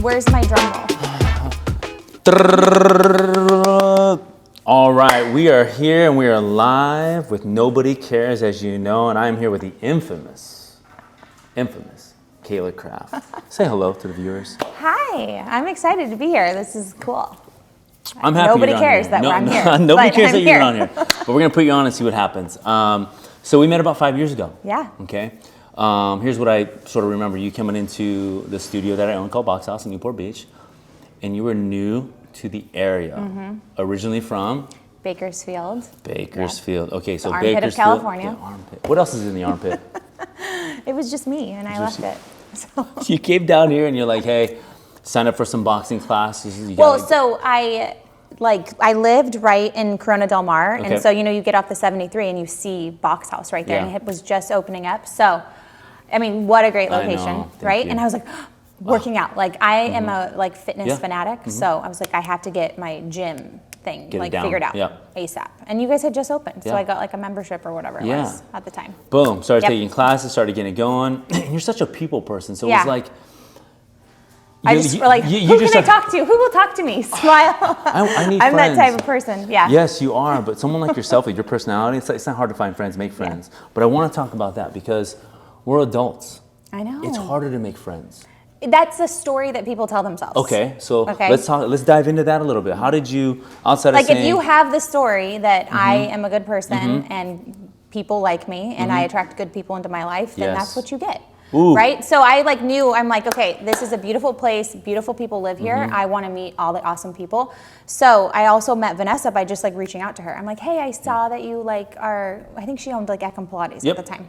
Where's my drum roll? All right, we are here and we are live with Nobody Cares, as you know, and I'm here with the infamous Cayla Craft. Say hello to the viewers. Hi, I'm excited to be here. This is cool. I'm happy Nobody you're cares on that here. I'm here. Nobody cares I'm that here. you're on here. But we're going to put you on and see what happens. So we met about 5 years ago. Yeah. Okay. Here's what I sort of remember. You coming into the studio that I own called Box House in Newport Beach, and you were new to the area. Originally from? Bakersfield. Bakersfield. Yeah. Okay, so the armpit Bakersfield. of California. The armpit. What else is in the armpit? It was just me, and I left it. So. You came down here and you're like, hey, sign up for some boxing classes. So I lived right in Corona Del Mar, and so you get off the 73 and you see Box House right there, and it was just opening up. So, I mean, what a great location, right? And I was like, working out. Like I am a fitness fanatic, so I was like, I have to get my gym thing figured out ASAP. And you guys had just opened, so I got a membership or whatever it was at the time. Boom, started taking classes, started getting it going. You're such a people person, so it was like. I just who can I talk to? Who will talk to me? Smile. I need I'm friends. that type of person. Yeah. Yes, you are. But someone like yourself, with your personality, it's not hard to find friends, make friends. But I want to talk about that because we're adults. I know. It's harder to make friends. That's a story that people tell themselves. Okay, so let's talk. Let's dive into that a little bit. How did you, outside of saying, if you have the story that I am a good person and people like me and I attract good people into my life, then that's what you get. Ooh. Right? So I knew, I'm like, okay, this is a beautiful place. Beautiful people live here. I want to meet all the awesome people. So I also met Vanessa by just reaching out to her. I'm like, hey, I saw that you are, I think she owned Eckham Pilates at the time.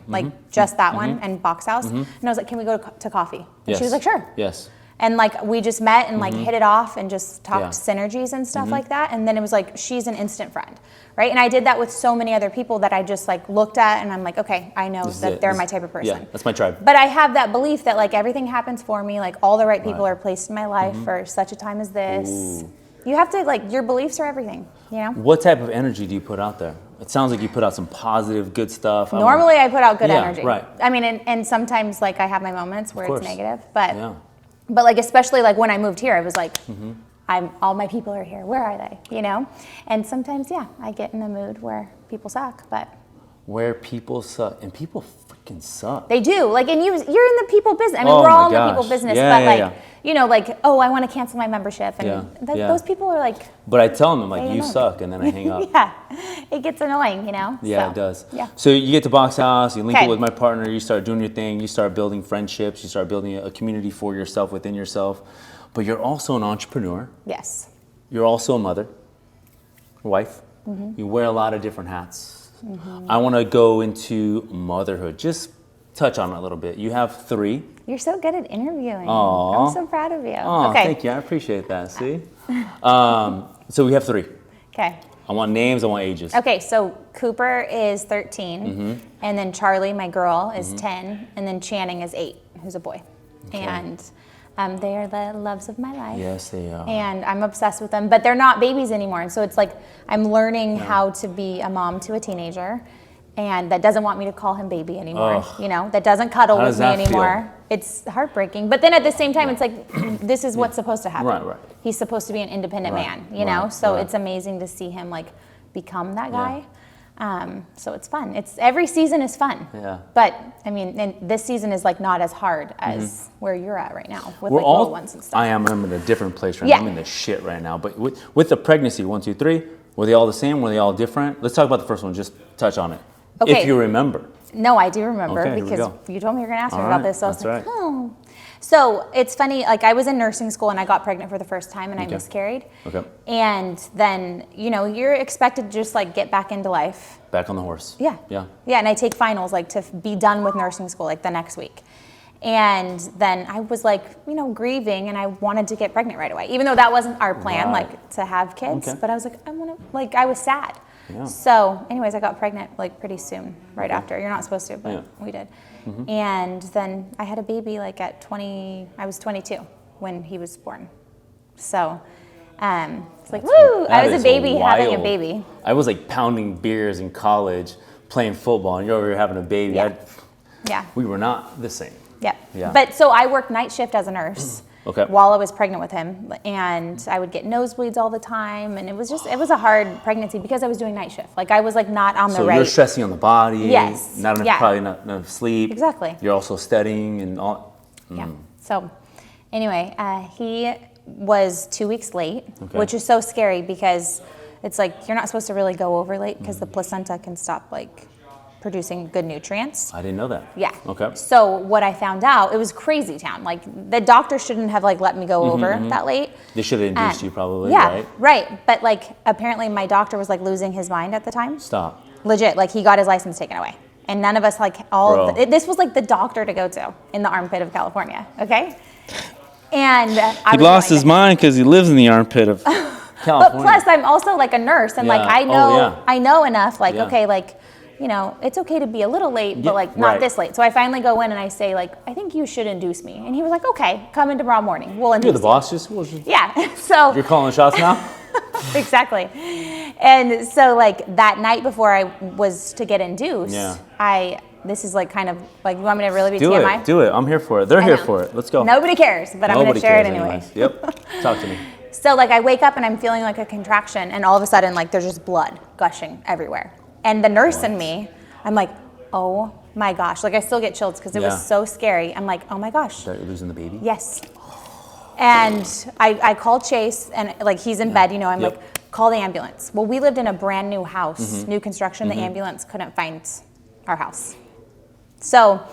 Just that one and Box House. And I was like, can we go to coffee? And she was like, sure. Yes. And we just met and hit it off and just talked synergies and stuff like that. And then it was she's an instant friend, right? And I did that with so many other people that I just looked at and I'm like, okay, I know that they're my type of person. Yeah, that's my tribe. But I have that belief that everything happens for me, all the right people are placed in my life for such a time as this. Ooh. You have to your beliefs are everything, What type of energy do you put out there? It sounds like you put out some positive, good stuff. Normally I put out good energy. Right. I mean, and sometimes I have my moments where it's negative, but. But especially when I moved here, I was all my people are here. Where are they? And sometimes, I get in a mood where people suck, but. Where people suck, and people freaking suck. They do. And you're in the people business. I mean, we're all in the people business, but oh, I want to cancel my membership. And those people are But I tell them, you suck, and then I hang up. It gets annoying, Yeah, so, it does. Yeah. So you get to Box House, you link it with my partner, you start doing your thing, you start building friendships, you start building a community for yourself, within yourself. But you're also an entrepreneur. Yes. You're also a mother, wife. You wear a lot of different hats. I want to go into motherhood. Just touch on it a little bit. You have 3. You're so good at interviewing. Aww. I'm so proud of you. Oh, thank you. I appreciate that. See? So we have 3. Okay. I want names. I want ages. Okay, so Cooper is 13, and then Charlie, my girl, is 10, and then Channing is 8, who's a boy. Okay. And they are the loves of my life. Yes, they are. And I'm obsessed with them, but they're not babies anymore. And so it's I'm learning how to be a mom to a teenager, and that doesn't want me to call him baby anymore. That doesn't cuddle with me anymore. Feel? It's heartbreaking. But then at the same time, it's this is what's supposed to happen. Right. He's supposed to be an independent man, you know? So it's amazing to see him become that guy. So it's fun. Every season is fun. Yeah. But I mean, and this season is not as hard as where you're at right now with little ones and stuff. I'm in a different place right now. I'm in the shit right now. But with the pregnancy, 1, 2, 3, were they all the same? Were they all different? Let's talk about the first one. Just touch on it. Okay. If you remember. No, I do remember because you told me you were going to ask me about this. So I was oh. So it's funny, I was in nursing school and I got pregnant for the first time and I miscarried. Okay. And then, you're expected to just get back into life. Back on the horse. Yeah. Yeah. Yeah, and I take finals to be done with nursing school the next week. And then I was grieving and I wanted to get pregnant right away, even though that wasn't our plan, to have kids. Okay. But I was I was sad. Yeah. So anyways, I got pregnant pretty soon, right after. You're not supposed to, but we did. And then I had a baby at 20, I was 22 when he was born. So it's woo, I was a baby having a baby. I was pounding beers in college, playing football, and you're over here having a baby. Yeah. We were not the same. Yeah. But so I worked night shift as a nurse. while I was pregnant with him. And I would get nosebleeds all the time. And it was a hard pregnancy because I was doing night shift. Like I was like not on the So right. you're stressing on the body. Yes. Probably not enough sleep. Exactly. You're also studying and all. Yeah. So anyway, he was 2 weeks late, which is so scary because it's like you're not supposed to really go over late because the placenta can stop like producing good nutrients. I didn't know that. Yeah. Okay. So what I found out, it was crazy town. Like the doctor shouldn't have like let me go over that late. They should have induced you probably, yeah, right? Right. But like apparently my doctor was like losing his mind at the time. Stop. Legit. Like he got his license taken away. And none of us like this was like the doctor to go to in the armpit of California. Okay. And he lost his mind because he lives in the armpit of California. But plus I'm also like a nurse and like I know enough like, okay, like, you know, it's okay to be a little late, but like not this late. So I finally go in and I say like, I think you should induce me. And he was like, okay, come in tomorrow morning. We'll induce You're the boss. Yeah. So you're calling the shots now? Exactly. And so like that night before I was to get induced, this is like kind of like, you want me to really be TMI? Do it. I'm here for it. They're here for it. Let's go. Nobody cares, but I'm going to share it anyway. Yep. Talk to me. So like I wake up and I'm feeling like a contraction and all of a sudden like there's just blood gushing everywhere. And the nurse and me, I'm like, oh my gosh. Like I still get chills because it was so scary. I'm like, oh my gosh. Are you losing the baby? Yes. And I called Chase and like he's in bed, you know, I'm like, call the ambulance. Well, we lived in a brand new house, new construction. The ambulance couldn't find our house. So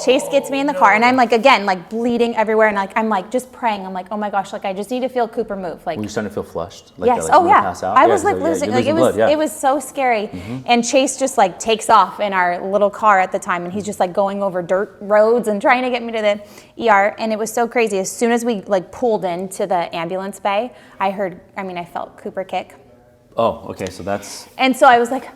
Chase gets me in the car and I'm like, again, like bleeding everywhere. And like, I'm like just praying. I'm like, oh my gosh, like I just need to feel Cooper move. Like, were you starting to feel flushed? Like yes. Pass out? I was like losing, like it was so scary. And Chase just like takes off in our little car at the time. And he's just like going over dirt roads and trying to get me to the ER. And it was so crazy. As soon as we like pulled into the ambulance bay, I felt Cooper kick. Oh, okay. So that's. And so I was like,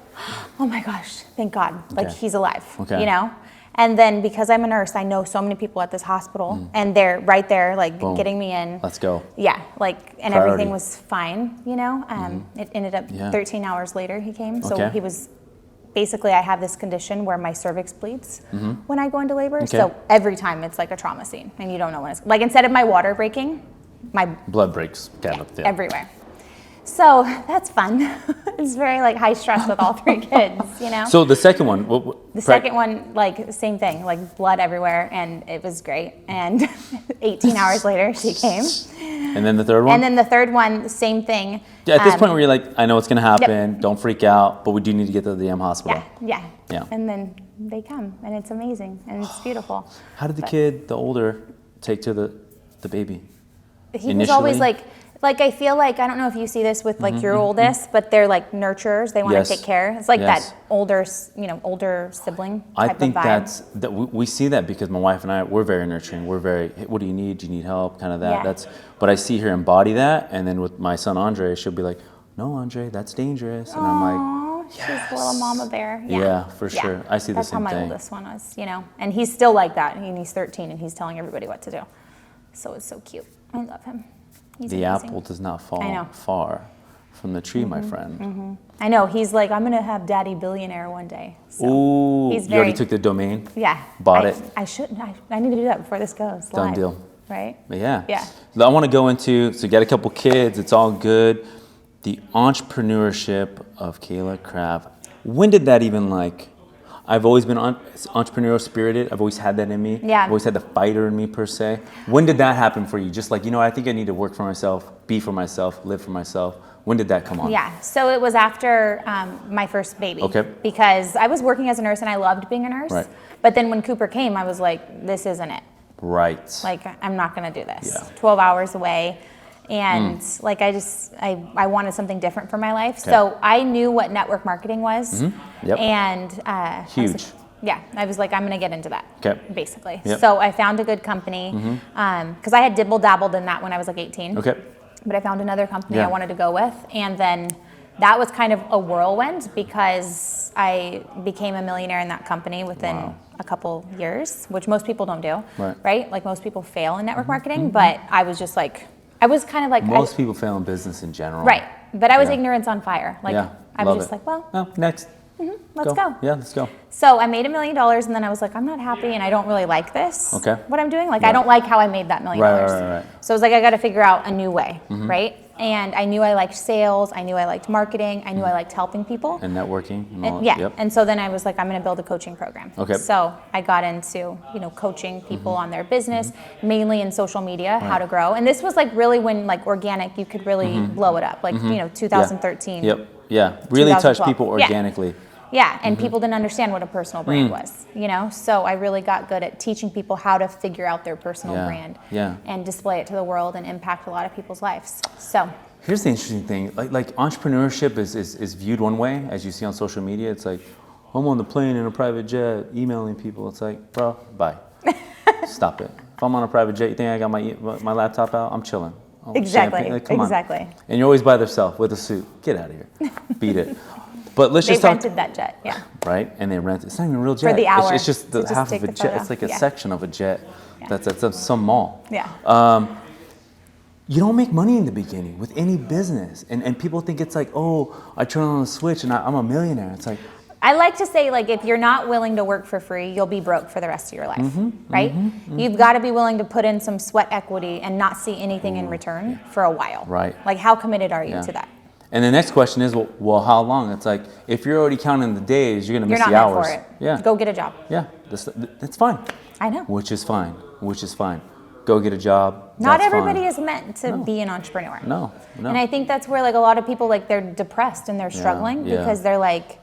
oh my gosh, thank God. Like he's alive, you know? And then because I'm a nurse, I know so many people at this hospital and they're right there, like getting me in. Let's go. Yeah, like, and everything was fine, you know? It ended up 13 hours later he came. So he was, basically I have this condition where my cervix bleeds when I go into labor. So every time it's like a trauma scene and you don't know when it's, like instead of my water breaking, my blood breaks everywhere. So that's fun. It's very like high stress with all three kids, you know? So the second one? The second one, like same thing, like blood everywhere and it was great. And 18 hours later she came. And then the third one? And then the third one, same thing. Yeah, at this point where you're like, I know it's gonna happen, don't freak out, but we do need to get to the hospital. Yeah. And then they come and it's amazing and it's beautiful. How did the older, take to the baby? He was always like I feel like, I don't know if you see this with like your oldest, but they're like nurturers. They want to take care. It's like that older sibling type I think of vibe. we see that because my wife and I, we're very nurturing. We're very, hey, what do you need? Do you need help? Kind of that. But I see her embody that. And then with my son, Andre, she'll be like, no, Andre, that's dangerous. And I'm like, yes. She's a little mama bear. Yeah, for sure. I see the same thing. That's how my oldest one was, you know. And he's still like that. And he's 13 and he's telling everybody what to do. So it's so cute. I love him. He's the amazing. apple does not fall far from the tree, my friend. I know. He's like, I'm going to have daddy billionaire one day. So ooh, you already took the domain? Yeah. Bought it? I shouldn't. I need to do that before this goes Done live. deal. Right? Yeah. Yeah. I want to go into, so you got a couple kids, it's all good. The entrepreneurship of Cayla Craft. When did that even like, I've always been entrepreneurial spirited. I've always had that in me. Yeah. I've always had the fighter in me per se. When did that happen for you? Just like, you know, I think I need to work for myself, be for myself, live for myself. When did that come on? Yeah. So it was after my first baby. Okay. Because I was working as a nurse and I loved being a nurse. Right. But then when Cooper came, I was like, this isn't it. Right. Like, I'm not going to do this. Yeah. 12 hours away. And like, I wanted something different for my life. Okay. So I knew what network marketing was. Yep. And huge. I was like, I'm going to get into that. Okay. Basically. Yep. So I found a good company because I had dabbled in that when I was like 18. Okay. But I found another company I wanted to go with. And then that was kind of a whirlwind because I became a millionaire in that company within a couple years, which most people don't do. Right? Like most people fail in network marketing. But I was just like, I was kind of like... Most people fail in business in general. Right. But I was ignorance on fire. Like, I was just like, well... next. Let's go. Yeah, let's go. So I made $1 million, and then I was like, I'm not happy, and I don't really like this. Okay. What I'm doing, like I don't like how I made that $1 million. Right. So I was like, I got to figure out a new way, right? And I knew I liked sales. I knew I liked marketing. I knew I liked helping people. And networking. And all yeah. Yep. And so then I was like, I'm going to build a coaching program. Okay. So I got into, coaching people on their business, mainly in social media, how to grow. And this was like really when like organic, you could really blow it up. Like, 2013. Yep. Yeah. Really touch 2012. people organically. Yeah, and people didn't understand what a personal brand was, So I really got good at teaching people how to figure out their personal brand and display it to the world and impact a lot of people's lives. So here's the interesting thing. Like entrepreneurship is viewed one way, as you see on social media. It's like, I'm on the plane in a private jet emailing people. It's like, bro, bye. Stop it. If I'm on a private jet, you think I got my laptop out? I'm chilling. Exactly. Like, come on. Exactly. And you're always by yourself with a suit. Get out of here. Beat it. But let's They just talk. rented that jet, yeah. Right? And they rent it. It's not even a real jet. For the hour. It's just the To just half take of a the jet. photo. It's like a Yeah. section of a jet Yeah. that's at some mall. Yeah. You don't make money in the beginning with any business. And people think it's like, oh, I turn on the switch and I'm a millionaire. It's like, I like to say, like, if you're not willing to work for free, you'll be broke for the rest of your life, right? You've got to be willing to put in some sweat equity and not see anything in return for a while. Right. Like, how committed are you to that? And the next question is, well, how long? It's like, if you're already counting the days, you're going to miss You're the not hours. meant for it. Yeah. Go get a job. Yeah. That's fine. I know. Which is fine. Go get a job. Not That's everybody fine. is meant to be an entrepreneur. No. And I think that's where like a lot of people, like, they're depressed and they're struggling because they're like,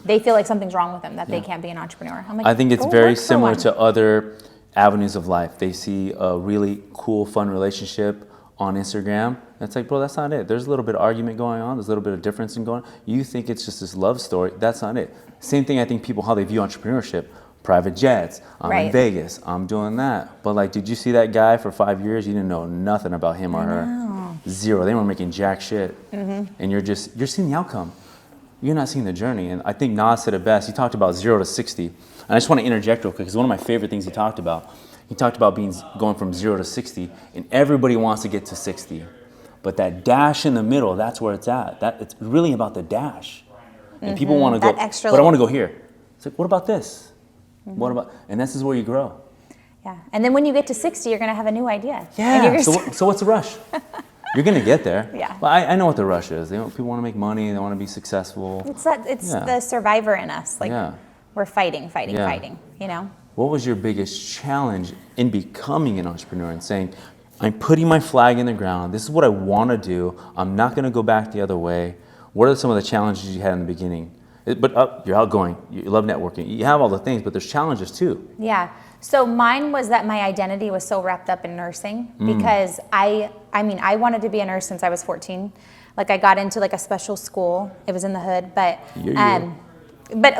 they feel like something's wrong with them, that they can't be an entrepreneur. I'm like, I think it's go very work for similar one. to other avenues of life. They see a really cool, fun relationship on Instagram. It's like, bro, that's not it. There's a little bit of argument going on. There's a little bit of difference in going on. You think it's just this love story. That's not it. Same thing, I think people, how they view entrepreneurship. Private jets. I'm in Vegas. I'm doing that. But like, did you see that guy for 5 years? You didn't know nothing about him or her. Zero. They weren't making jack shit. And you're seeing the outcome. You're not seeing the journey. And I think Nas said it best. He talked about 0 to 60. And I just want to interject real quick because one of my favorite things he talked about going from 0 to 60, and everybody wants to get to 60. But that dash in the middle, that's where it's at. It's really about the dash. And people want to go, but I want to go here. It's like, what about this? What about, and this is where you grow. Yeah. And then when you get to 60, you're going to have a new idea. Yeah. So what's the rush? You're going to get there. Yeah. But I know what the rush is. People want to make money. They want to be successful. It's the survivor in us. Like, we're fighting, What was your biggest challenge in becoming an entrepreneur and saying, I'm putting my flag in the ground. This is what I want to do. I'm not going to go back the other way. What are some of the challenges you had in the beginning? But you're outgoing. You love networking. You have all the things, but there's challenges too. Yeah. So mine was that my identity was so wrapped up in nursing because I wanted to be a nurse since I was 14. Like, I got into like a special school. It was in the hood, but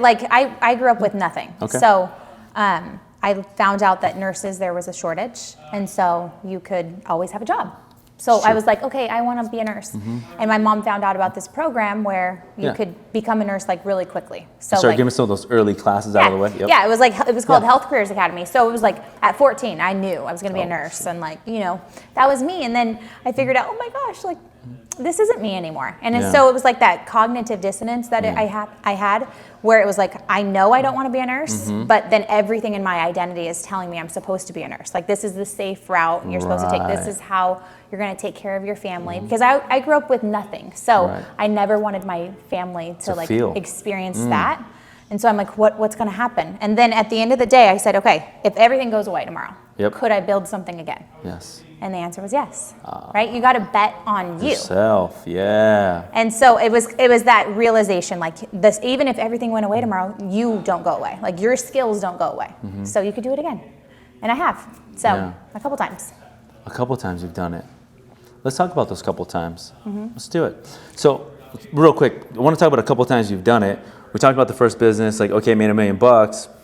like I grew up with nothing. Okay. So I found out that nurses, there was a shortage, and so you could always have a job. So I was like, okay, I want to be a nurse. And my mom found out about this program where you could become a nurse like really quickly. So give me some of those early classes out of the way. Yep. Yeah, it was called Health Careers Academy. So it was like at 14, I knew I was going to be a nurse, and like, that was me. And then I figured out, oh my gosh, like, this isn't me anymore. And so it was like that cognitive dissonance that I had where it was like, I know I don't want to be a nurse, but then everything in my identity is telling me I'm supposed to be a nurse. Like, this is the safe route you're supposed to take. This is how you're going to take care of your family. Because I grew up with nothing. So I never wanted my family to like experience that. And so I'm like, what's going to happen? And then at the end of the day, I said, okay, if everything goes away tomorrow, could I build something again? Yes. And the answer was yes, right? You got to bet on you. Yourself, yeah. And so it was that realization, like, this, even if everything went away tomorrow, you don't go away. Like, your skills don't go away. So you could do it again. And I have. So a couple times. A couple times you've done it. Let's talk about those couple times. Let's do it. So real quick, I want to talk about a couple times you've done it. We talked about the first business, like, okay, made $1 million.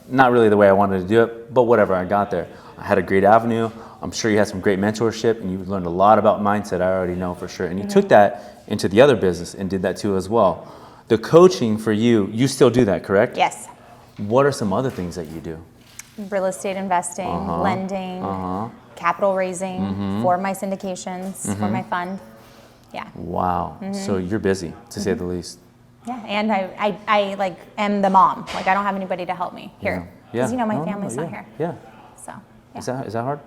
Not really the way I wanted to do it, but whatever, I got there. I had a great avenue. I'm sure you had some great mentorship, and you learned a lot about mindset, I already know for sure. And you took that into the other business and did that too as well. The coaching for you still do that, correct? Yes. What are some other things that you do? Real estate investing, lending, capital raising for my syndications, for my fund. Yeah. Wow. So you're busy, to say the least. Yeah, and I like am the mom. Like I don't have anybody to help me here. Yeah. Because my No, family's yeah. not here. Yeah. So yeah. Is that hard?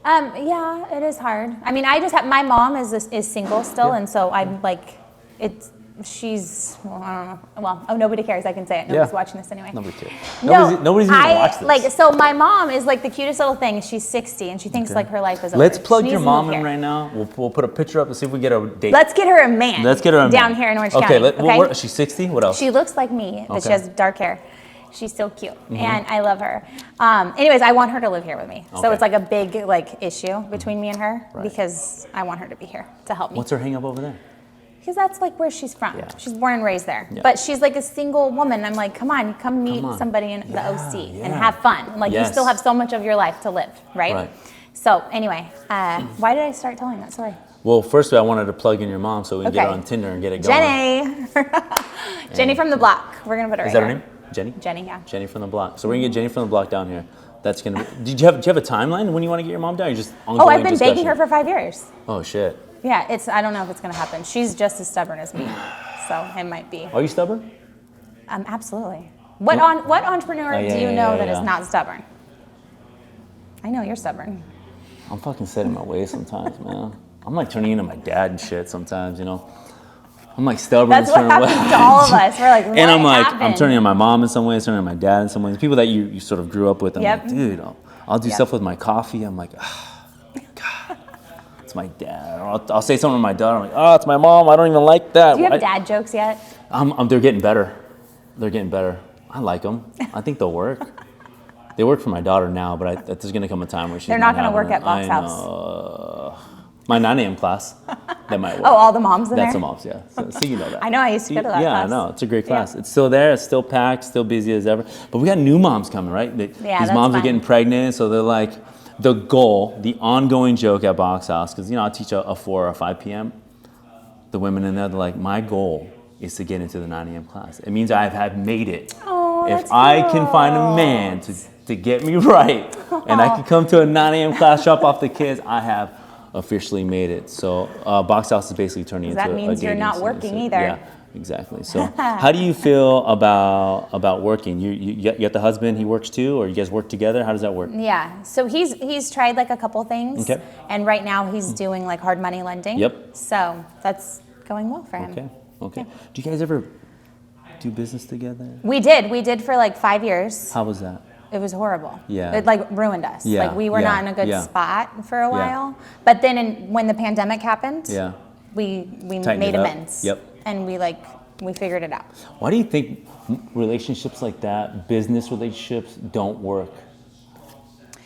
Yeah, it is hard. I mean, I just have my mom is single still, Yeah. and so I'm like, she's well, I don't know. Well, nobody cares. I can say it. Nobody's watching this anyway. Nobody cares. No, Nobody's even gonna watch this. Like, so my mom is like the cutest little thing. She's 60 and she thinks like her life is over. Let's plug She your needs to move mom in here. right now. We'll put a picture up and see if we get a date. Let's get her a man. Let's get her a down man. here in Orange Okay, County. Okay, she's 60. What else? She looks like me, but she Okay. has dark hair. She's so cute, and I love her. Anyways, I want her to live here with me. So Okay. it's like a big like issue between me and her Right. because I want her to be here to help me. What's her hang up over there? Because that's like where she's from. Yeah. She's born and raised there. Yeah. But she's like a single woman. I'm like, come on, come meet somebody in the OC and have fun. Like you still have so much of your life to live, right? Right. So anyway, why did I start telling that story? Well, first I wanted to plug in your mom so we can get her on Tinder and get it going. Jenny. Jenny from the block. We're going to put her Is right that her here. name? Jenny? Jenny, yeah. Jenny from the block. So we're gonna get Jenny from the block down here. That's gonna be. Do you have a timeline when you want to get your mom down? Or just ongoing Oh, I've been discussion? begging her for 5 years. Oh shit. Yeah, I don't know if it's going to happen. She's just as stubborn as me. So it might be. Are you stubborn? Absolutely. What entrepreneur do you know that is not stubborn? I know you're stubborn. I'm fucking set in my ways sometimes, man. I'm like turning into my dad and shit sometimes, you know. I'm like stubborn That's in what certain happens ways. to all of us. We're like, what And I'm like, happened? I'm turning to my mom in some ways, turning to my dad in some ways. People that you sort of grew up with. I'm Yep. like, dude, I'll do stuff with my coffee. I'm like, God, it's my dad. Or I'll say something to my daughter. I'm like, oh, it's my mom. I don't even like that. Do you have dad jokes yet? They're getting better. They're getting better. I like them. I think they'll work. They work for my daughter now, but there's going to come a time where she's They're not going to work have at Box I House. know. My 9 a.m. class, that might work. Oh, all the moms in That's there? the moms, yeah. So you know that. I know, I used to go to that yeah, class. I know. It's a great class. It's still there. It's still packed, still busy as ever. But we got new moms coming, right? These that's moms are fun. getting pregnant, so they're like, the goal, the ongoing joke at Box House, because, I teach a 4 or 5 p.m. The women in there, they're like, my goal is to get into the 9 a.m. class. It means I have made it. Oh, if I can find a man to get me right, and I can come to a 9 a.m. class, drop off the kids, I have officially made it. So Box House is basically turning into that a means you're dating not scene. working So, either. Yeah, exactly. So how do you feel about working? You got the husband, he works too, or you guys work together? How does that work? Yeah, so he's tried like a couple things. Okay. And right now he's doing like hard money lending. Yep. So that's going well for him. Okay. Do you guys ever do business together? We did for like 5 years. How was that? It was horrible. Yeah. It like ruined us. Yeah, Like we were yeah, not in a good yeah. spot for a while. But then when the pandemic happened, Yeah. we Tightened made it up. amends. Yep. And we figured it out. Why do you think relationships like that, business relationships, don't work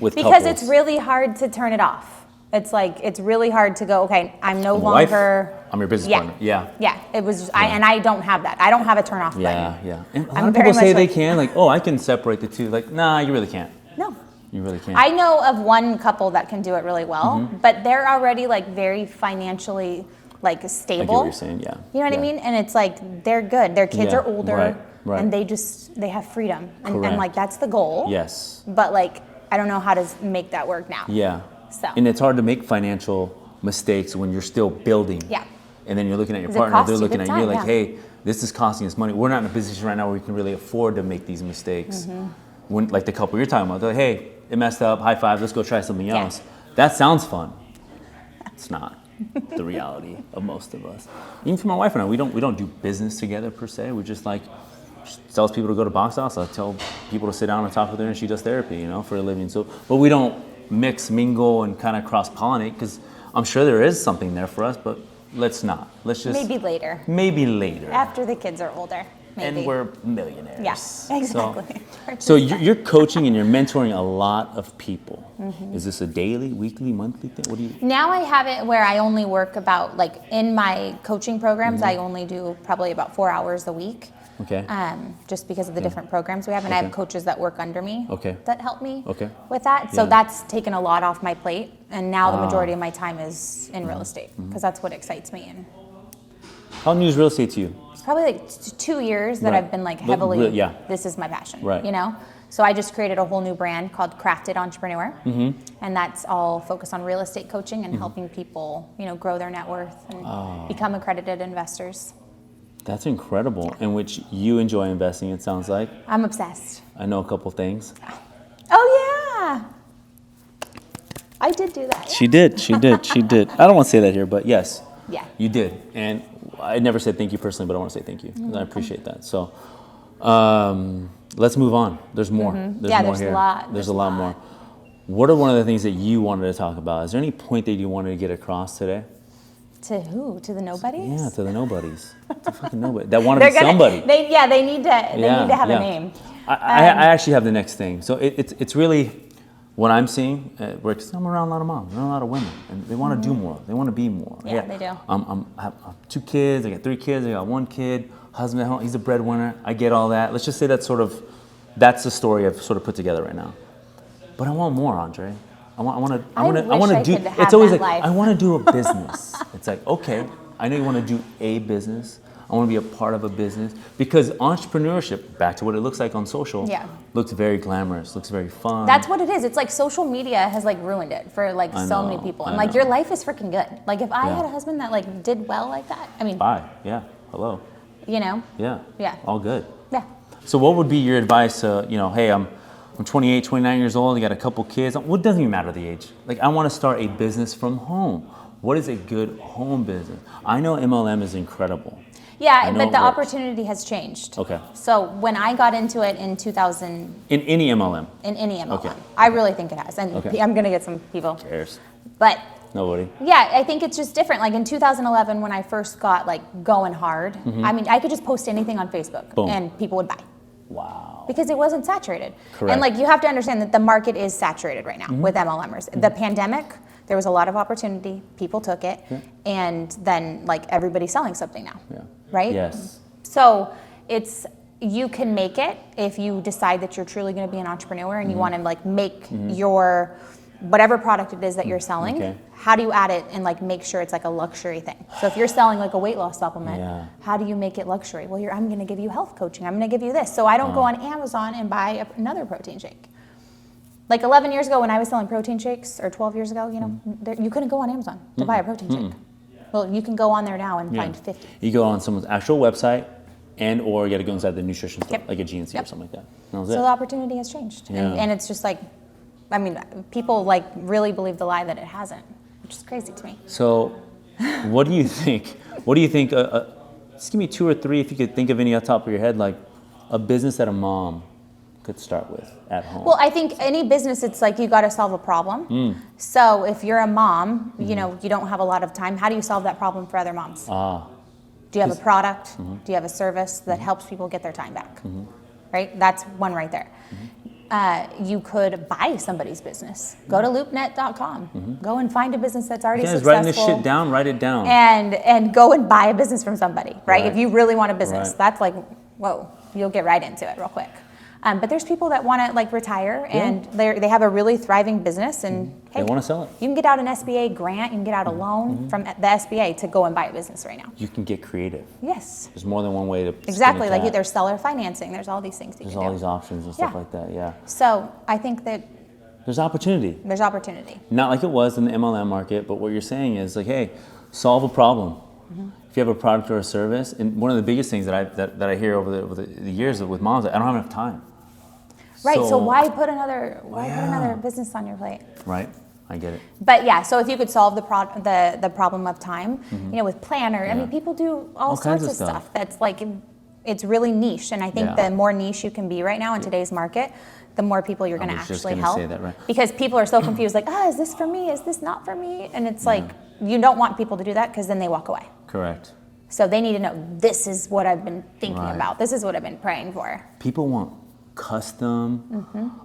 with Because couples? it's really hard to turn it off. It's really hard to go, okay, I'm no I'm a wife. longer. I'm your business partner. Yeah. Yeah, it was. I don't have that. I don't have a turn off button. Yeah. And a lot I'm of very people say much they like- can, like, oh, I can separate the two. Like, nah, you really can't. No. You really can't. I know of one couple that can do it really well, Mm-hmm. but they're already like very financially like I get stable. what you're saying, yeah. You know what I mean? And it's like they're good. Their kids Yeah, are older, right. and they have freedom, and Correct. like that's the goal. Yes. But like I don't know how to make that work now. Yeah. So. And it's hard to make financial mistakes when you're still building. Yeah. And then you're looking at your 'Cause it partner, costs they're you looking good at you time, like, yeah. hey, this is costing us money. We're not in a position right now where we can really afford to make these mistakes. Mm-hmm. When, like the couple you're talking about, they're like, hey, it messed up, high five, let's go try something Yeah. else. That sounds fun. It's not the reality of most of us. Even for my wife and I, we don't do business together per se. We just like, she tells people to go to Box House. I tell people to sit down and talk with her, and she does therapy, for a living. So, but we don't mix, mingle, and kind of cross-pollinate because I'm sure there is something there for us, but let's not. Let's just Maybe later, maybe later. after the kids are older. Maybe. And we're millionaires. Yeah, exactly. So you're coaching and you're mentoring a lot of people. Mm-hmm. Is this a daily, weekly, monthly thing? What do you? Now I have it where I only work about, like in my coaching programs, Mm-hmm. I only do probably about 4 hours a week. Okay. Just because of the different programs we have. And I have Okay. coaches that work under me Okay. that help me Okay. with that. So Yeah. that's taken a lot off my plate. And now the Ah. majority of my time is in Mm-hmm. real estate because that's what excites me. And How new is real estate to you? it's probably like 2 years that Right. I've been like But heavily, yeah. this is my passion, Right. So I just created a whole new brand called Crafted Entrepreneur. Mm-hmm. And that's all focused on real estate coaching and helping people, grow their net worth and Ah. become accredited investors. That's incredible. In which you enjoy investing, it sounds like. I'm obsessed. I know a couple things. Oh yeah, I did do that. She did. I don't want to say that here, but yes. Yeah. You did. And I never said thank you personally, but I want to say thank you. I appreciate that. So let's move on. There's more. There's here. a lot. There's a lot more. What are one of the things that you wanted to talk about? Is there any point that you wanted to get across today? To who? To the nobodies? Yeah, to the nobodies. To fucking nobody. That want to be somebody. They need to have a name. I actually have the next thing. So it's really what I'm seeing. Because I'm around a lot of moms, around a lot of women, and they want to do more. They want to be more. Yeah, they do. I have 2 kids. I got 3 kids. I got 1 kid. Husband at home. He's a breadwinner. I get all that. Let's just say that's the story I've sort of put together right now. But I want more, Andre. I want to do. It's always like life. I want to do a business. It's like, okay, I know you want to do a business. I want to be a part of a business because entrepreneurship, back to what it looks like on social, looks very glamorous, looks very fun. That's what it is. It's like social media has like ruined it for like so many people. And like your life is freaking good. Like if I had a husband that like did well like that, I mean. Bye. Yeah. Hello. You know. Yeah. Yeah. All good. Yeah. So what would be your advice to, hey, I'm 28, 29 years old, I got a couple kids. What doesn't even matter the age. Like I want to start a business from home. What is a good home business? I know MLM is incredible. Yeah, but the opportunity has changed. Okay. So when I got into it in 2000. In any MLM? In any MLM. Okay. I really think it has. And I'm going to get some people. Who cares? But. Nobody. Yeah, I think it's just different. Like in 2011 when I first got like going hard, I mean, I could just post anything on Facebook. Boom. And people would buy. Wow. Because it wasn't saturated. Correct. And like you have to understand that the market is saturated right now with MLMers. The pandemic, there was a lot of opportunity. People took it. And then like everybody's selling something now. Yeah. Right? Yes. So you can make it if you decide that you're truly going to be an entrepreneur and you want to like make your whatever product it is that you're selling. Okay. How do you add it and like make sure it's like a luxury thing? So if you're selling like a weight loss supplement, how do you make it luxury? Well, I'm going to give you health coaching. I'm going to give you this. So I don't go on Amazon and buy another protein shake. Like 11 years ago when I was selling protein shakes, or 12 years ago, you couldn't go on Amazon to buy a protein shake. Well, you can go on there now and find 50. You go on someone's actual website or you got to go inside the nutrition store, like a GNC or something like that. So the opportunity has changed. And it's just like, I mean, people like really believe the lie that it hasn't, which is crazy to me. So what do you think? Just give me 2 or 3, if you could think of any off the top of your head, like a business that a mom could start with at home. Well, I think any business, it's like you got to solve a problem. So if you're a mom, you don't have a lot of time. How do you solve that problem for other moms? Do you have a product? Do you have a service that helps people get their time back? Right? That's one right there. You could buy somebody's business. Go to loopnet.com. Go and find a business that's already successful. Writing this shit down, write it down. And go and buy a business from somebody, right? If you really want a business, that's like, whoa, you'll get right into it real quick. But there's people that want to like retire and they have a really thriving business and hey, they want to sell it. You can get out an SBA grant, you can get out a loan from the SBA to go and buy a business right now. You can get creative. Yes. There's more than one way to exactly, like there's seller financing, there's all these things you can do. There's all these options and stuff like that, So I think that there's opportunity. There's opportunity. Not like it was in the MLM market, but what you're saying is like, hey, solve a problem. If you have a product or a service, and one of the biggest things that I hear over the years with moms, I don't have enough time. Right, so why put another business on your plate? Right, I get it. But so if you could solve the problem of time, with Planner, I mean, people do all sorts of stuff that's like, it's really niche. And I think the more niche you can be right now in today's market, the more people you're going to actually help. Say that, right. Because people are so confused, like, is this for me? Is this not for me? And it's like, you don't want people to do that because then they walk away. Correct. So they need to know, this is what I've been thinking about. This is what I've been praying for. People want custom,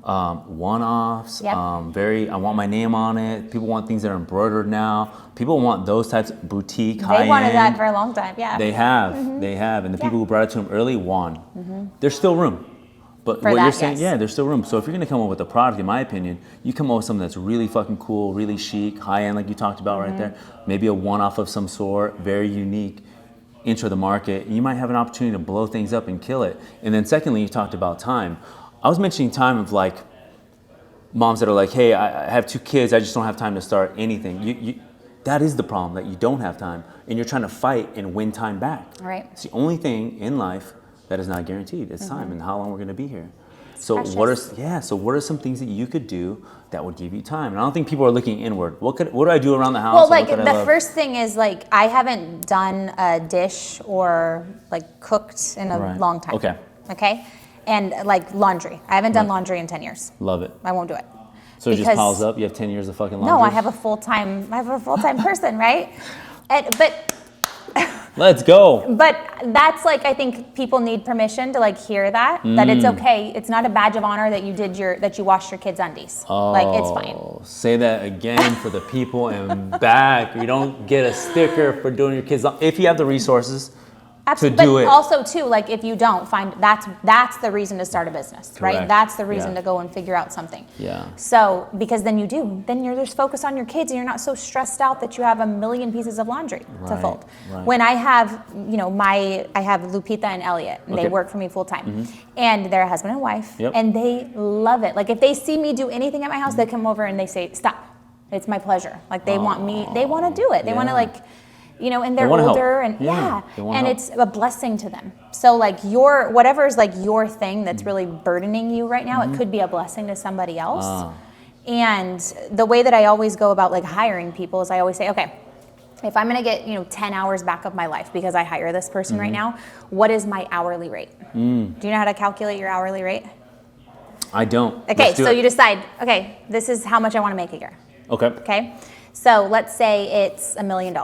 one-offs, I want my name on it. People want things that are embroidered now. People want those types of boutique, high-end. They wanted that for a long time, They have. And the people who brought it to them early won. There's still room. But for what that, you're saying, there's still room. So if you're going to come up with a product, in my opinion, you come up with something that's really fucking cool, really chic, high-end, like you talked about right there. Maybe a one-off of some sort, very unique. Enter the market, you might have an opportunity to blow things up and kill it. And then secondly, you talked about time. I was mentioning time of like moms that are like, hey, I have 2 kids, I just don't have time to start anything. that is the problem, that you don't have time and you're trying to fight and win time back. Right. It's the only thing in life that is not guaranteed. It's time and how long we're going to be here. So precious. what are some things that you could do that would give you time? And I don't think people are looking inward. What do I do around the house? Well, like the first thing is like I haven't done a dish or like cooked in a long time. Okay. And like laundry. I haven't done laundry in 10 years. Love it. I won't do it. So it just piles up? You have 10 years of fucking laundry? No, I have a full-time person, right? But let's go. But that's like, I think people need permission to like hear that it's okay. It's not a badge of honor that you washed your kids' undies. Like it's fine. Say that again for the people in back. You don't get a sticker for doing your kids' if you have the resources. Absolutely. To do it. But also too, like if you don't find, that's the reason to start a business, Correct. right? That's the reason to go and figure out something. Yeah. So because then you're just focused on your kids and you're not so stressed out that you have a million pieces of laundry to fold. Right. When I have, I have Lupita and Elliot, and they work for me full time, and they're a husband and wife, and they love it. Like if they see me do anything at my house, they come over and they say, "Stop, it's my pleasure." Like they want to do it. They want to like. And they're older and and it's a blessing to them. So like whatever is like your thing that's really burdening you right now, it could be a blessing to somebody else. And the way that I always go about like hiring people is I always say, okay, if I'm going to get, 10 hours back of my life because I hire this person right now, what is my hourly rate? Do you know how to calculate your hourly rate? I don't. Okay, so you decide, okay, this is how much I want to make a year. Okay. So let's say it's $1 million.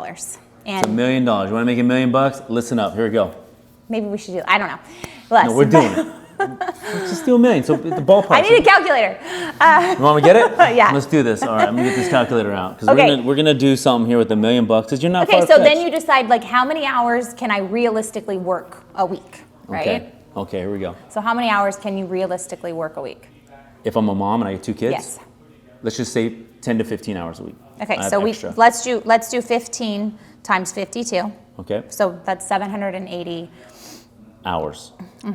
And it's $1 million. You want to make $1 million? Listen up. Here we go. Maybe we should do. I don't know. Less. No, we're doing it. Let's just do $1 million. So the ballpark. I need a calculator. You want me to get it? Yeah. Let's do this. All right. I'm gonna get this calculator out because we're gonna do something here with $1 million because you're not. Okay. So then you decide like how many hours can I realistically work a week, right? Okay. Here we go. So how many hours can you realistically work a week? If I'm a mom and I have 2 kids. Yes. Let's just say 10 to 15 hours a week. Okay. So let's do 15 times 52. Okay. So that's 780 hours.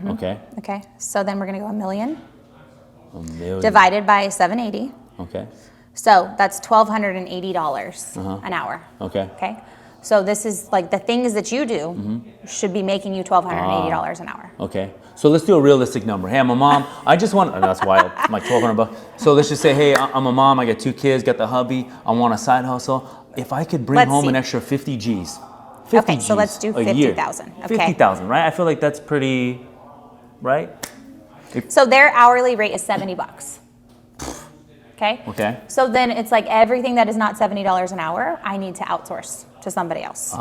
Okay. Okay. So then we're gonna go $1 million. $1 million Divided by 780. Okay. So that's $1,280 an hour. Okay. Okay. So this is like the things that you do should be making you $1,280 an hour. Okay. So let's do a realistic number. Hey, I'm a mom. I just want, and that's why I'm like $1,200. So let's just say, hey, I'm a mom. I got 2 kids, got the hubby. I want a side hustle. If I could bring home an extra 50 G's. 50 okay, so let's do 50,000. Okay. 50,000, right? I feel like that's pretty, right? So their hourly rate is $70. Okay? Okay. So then it's like everything that is not $70 an hour, I need to outsource to somebody else.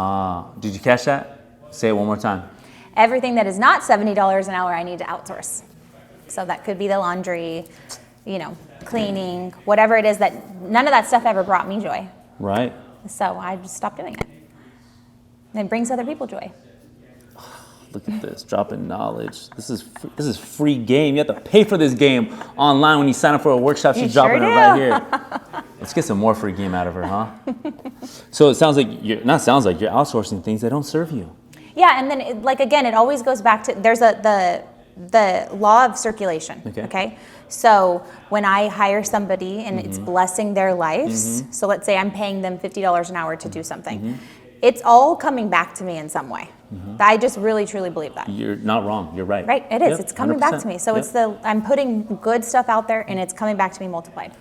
Did you catch that? Say it one more time. Everything that is not $70 an hour, I need to outsource. So that could be the laundry, cleaning, whatever it is that none of that stuff ever brought me joy. Right. So I just stopped doing it. And it brings other people joy. Look at this, dropping knowledge. This is free game. You have to pay for this game online when you sign up for a workshop. She's dropping it right here. Let's get some more free game out of her, huh? So it sounds like you're outsourcing things that don't serve you. Yeah, and then it always goes back to there's the law of circulation. Okay. So when I hire somebody and it's blessing their lives, so let's say I'm paying them $50 an hour to do something, it's all coming back to me in some way. I just really truly believe that. You're not wrong. You're right. Right, it is. Yep, it's coming 100%. back to me. So it's I'm putting good stuff out there and it's coming back to me multiplied.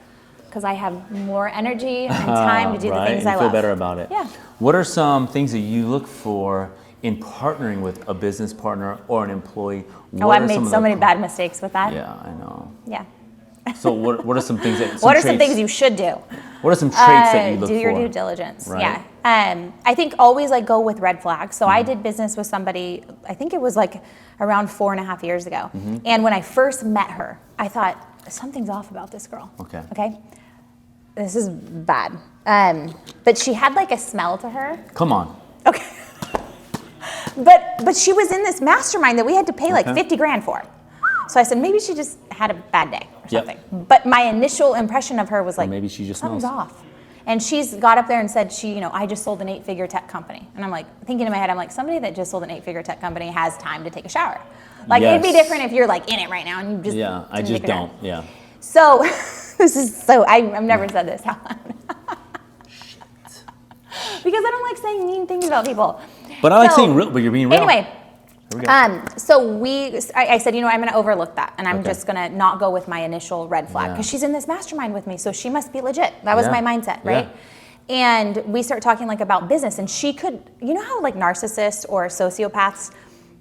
Because I have more energy and time to do the things and I love. feel better about it. Yeah. What are some things that you look for in partnering with a business partner or an employee? I've made so many bad mistakes with that. Yeah, I know. Yeah. So what are some things that? What are some things you should do? What are some traits that you look for? Do your due diligence. Right. Yeah. I think always go with red flags. So I did business with somebody, I think it was around 4.5 years ago. And when I first met her, I thought, something's off about this girl. Okay. This is bad. But she had a smell to her. Come on. Okay. But she was in this mastermind that we had to pay $50 grand for. So I said, maybe she just had a bad day or something. But my initial impression of her was maybe she just something's off. And she's got up there and said, I just sold an 8-figure tech company. And I'm thinking in my head, somebody that just sold an 8-figure tech company has time to take a shower. It'd be different if you're in it right now and you just I just don't. Yeah. So I've never said this out loud. Because I don't like saying mean things about people. But I like saying real, but you're being real. Anyway, Here we go. so I said, I'm going to overlook that, and I'm Okay. just going to not go with my initial red flag because she's in this mastermind with me, so she must be legit. That was my mindset, right? And we start talking like about business, and she could, how like narcissists or sociopaths,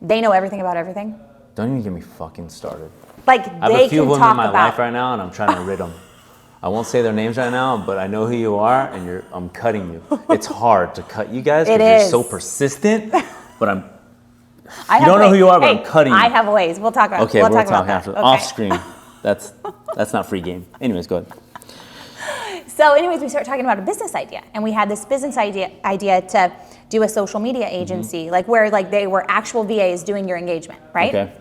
they know everything about everything. Don't even get me fucking started. Like I have they a few can of them talk in my about life right now, and I'm trying to rid them. I won't say their names right now, but I know who you are, and I'm cutting you. It's hard to cut you guys because you're so persistent, but you don't know who you are, but I'm cutting you. I have ways. We'll talk about it. Okay, we'll talk about after. that. Off screen. That's not free game. Anyways, go ahead. So anyways, we started talking about a business idea, and we had this business idea to do a social media agency, like where like they were actual VAs doing your engagement, right? Okay.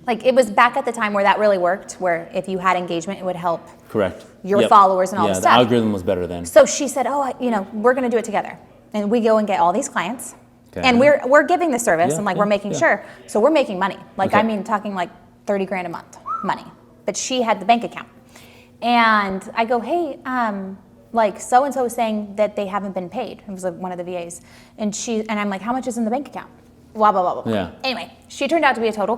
Like it was back at the time where that really worked, where if you had engagement, it would help Correct. your followers and all this stuff. Yeah, the algorithm was better then. So she said, we're going to do it together. And we go and get all these clients. Okay. And we're giving the service and we're making sure. So we're making money. Like, talking like 30 grand a month money. But she had the bank account. And I go, hey, like so-and-so is saying that they haven't been paid. It was like one of the VAs. And I'm like, how much is in the bank account? Blah, blah, blah, blah. Yeah. Anyway, she turned out to be a total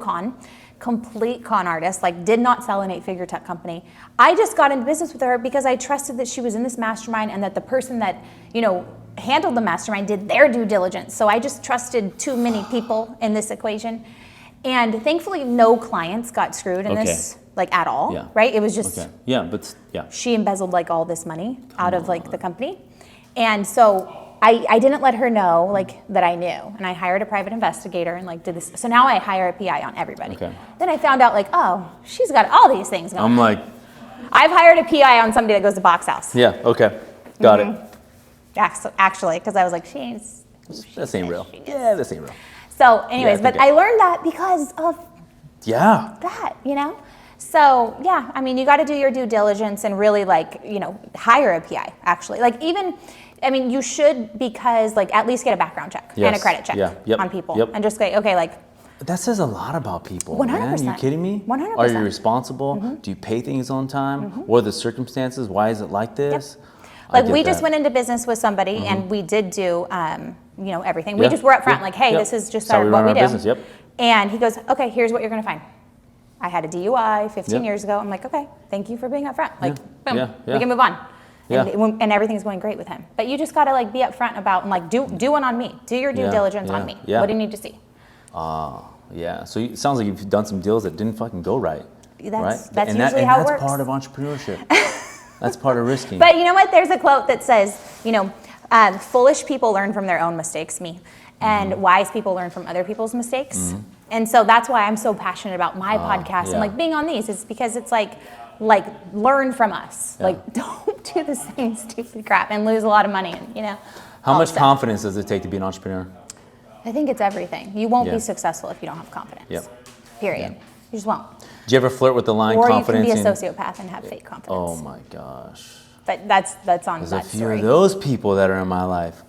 complete con artist, like did not sell an 8-figure tech company. I just got into business with her because I trusted that she was in this mastermind and that the person that, handled the mastermind did their due diligence. So I just trusted too many people in this equation. And thankfully no clients got screwed in this, like at all, right? It was just, she embezzled like all this money out of like the company. And so I didn't let her know like that I knew, and I hired a private investigator and like did this. So now I hire a PI on everybody. Okay. Then I found out like, oh, she's got all these things going on. I'm like, I've hired a PI on somebody that goes to Box House. Yeah. Okay. Got it. Actually, because I was like, this ain't real. Yeah, this ain't real. So, anyways, but I learned that because of that, So yeah, I mean, you got to do your due diligence and really like hire a PI. Actually, like even. I mean, you should, because like at least get a background check and a credit check on people, and just say, okay, like. That says a lot about people. 100%. Man. Are you kidding me? 100%. Are you responsible? Do you pay things on time? What are the circumstances? Why is it like this? Like we just went into business with somebody, and we did do, everything. We just were up front, like, hey, this is just what we do. Business. And he goes, okay, here's what you're gonna find. I had a DUI 15 years ago. I'm like, okay, thank you for being up front. Like, boom, we can move on. And everything's going great with him. But you just gotta like be upfront about and like do one on me. Do your due diligence on me. What do you need to see? So it sounds like you've done some deals that didn't fucking go right. That's usually how it works. That's part of entrepreneurship. That's part of risking. But you know what? There's a quote that says, foolish people learn from their own mistakes, and wise people learn from other people's mistakes. And so that's why I'm so passionate about my podcast and like being on these. It's because it's like learn from us. Like don't do the same stupid crap and lose a lot of money and How much confidence does it take to be an entrepreneur? I think it's everything. You won't be successful if you don't have confidence. Period. You just won't. Do you ever flirt with the line or confidence? Or you can be a sociopath and have fake confidence. Oh my gosh. But that's on There's that a few story. of those people that are in my life.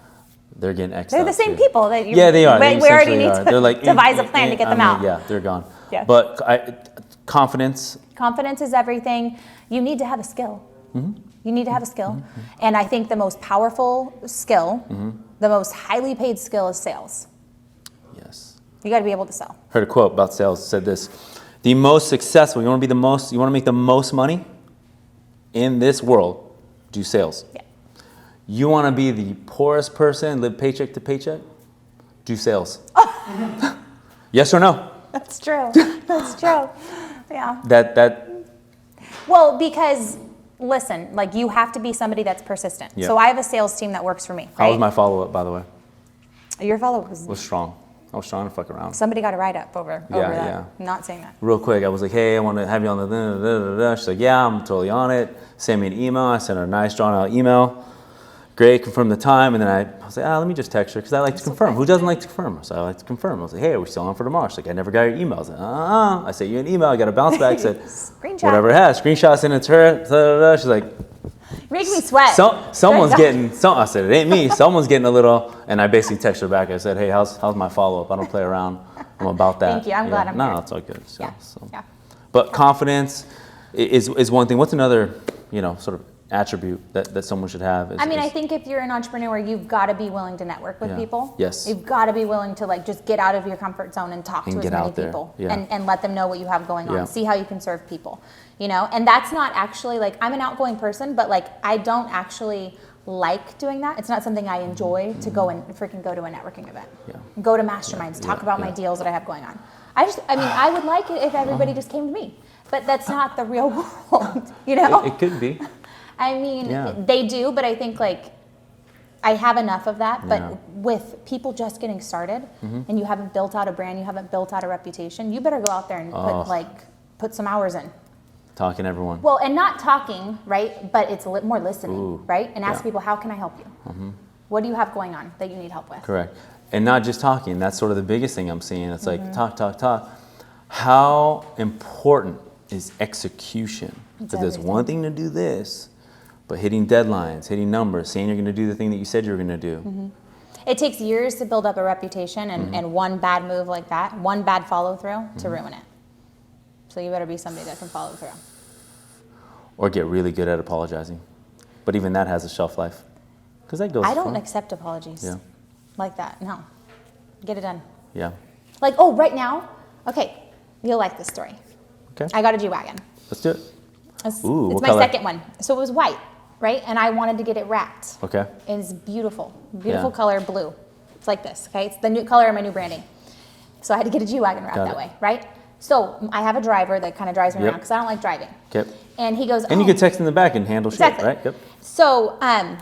They're getting X'd They're the same too. people that you. Yeah, they are. We already need to devise a plan to get them out. Yeah, they're gone. Yeah. But confidence. Confidence is everything. You need to have a skill. You need to have a skill. And I think the most powerful skill, the most highly paid skill is sales. Yes. You got to be able to sell. Heard a quote about sales. It said this: the most successful. You want to make the most money in this world. Do sales. Yeah. You want to be the poorest person, live paycheck to paycheck? Do sales. Yes or no? That's true. That's true. Yeah. That. Well, because listen, like you have to be somebody that's persistent. Yeah. So I have a sales team that works for me. How was my follow-up, by the way? Your follow-up was strong. I was trying to fuck around. Somebody got a write-up over that. Yeah. I'm not saying that. Real quick, I was like, hey, I want to have you on the. She's like, yeah, I'm totally on it. Send me an email. I sent her a nice drawn-out email. Great, confirm the time, and then I was like, let me just text her because I like to confirm. Who doesn't like to confirm? So I like to confirm. I was like, hey, are we still on for tomorrow? She's like, I never got your email. I was like, I sent you an email. I got a bounce back. Said, Screenshot. Whatever it has. Screenshot, send it to her. She's like, you're making me sweat. Someone's getting. I said, it ain't me. Someone's getting a little. And I basically texted her back. I said, hey, how's my follow up? I don't play around. I'm about that. Thank you. I'm glad I'm here. No, it's all good. So, Yeah. But confidence is one thing. What's another, sort of attribute that someone should have. I think if you're an entrepreneur, you've got to be willing to network with people. Yes. You've got to be willing to like just get out of your comfort zone and talk to as many people and let them know what you have going on. See how you can serve people, you know? And that's not actually like, I'm an outgoing person, but like I don't actually like doing that. It's not something I enjoy to go and freaking go to a networking event. Go to masterminds, talk about my deals that I have going on. I would like it if everybody just came to me, but that's not the real world, you know? It could be. I mean, they do, but I think like I have enough of that. But with people just getting started and you haven't built out a brand, you haven't built out a reputation, you better go out there and put some hours in. Talking to everyone. Well, and not talking, right? But it's more listening, right? And ask people, how can I help you? What do you have going on that you need help with? Correct. And not just talking. That's sort of the biggest thing I'm seeing. It's like talk. How important is execution? Because there's one thing to do this, but hitting deadlines, hitting numbers, saying you're going to do the thing that you said you were going to do. It takes years to build up a reputation, and one bad move like that, one bad follow through to ruin it. So you better be somebody that can follow through. Or get really good at apologizing. But even that has a shelf life. Because that goes I don't accept apologies like that. No. Get it done. Yeah. Like, oh, right now? Okay. You'll like this story. Okay. I got a G-Wagon. Let's do it. It's my second one. So it was white, right? And I wanted to get it wrapped. Okay. And it's beautiful. Beautiful color, blue. It's like this, okay? It's the new color of my new branding. So I had to get a G-Wagon wrapped that way, right? So I have a driver that kind of drives me around because I don't like driving. Okay. And he goes, and you can text in the back and handle shit, right? Yep. So I'm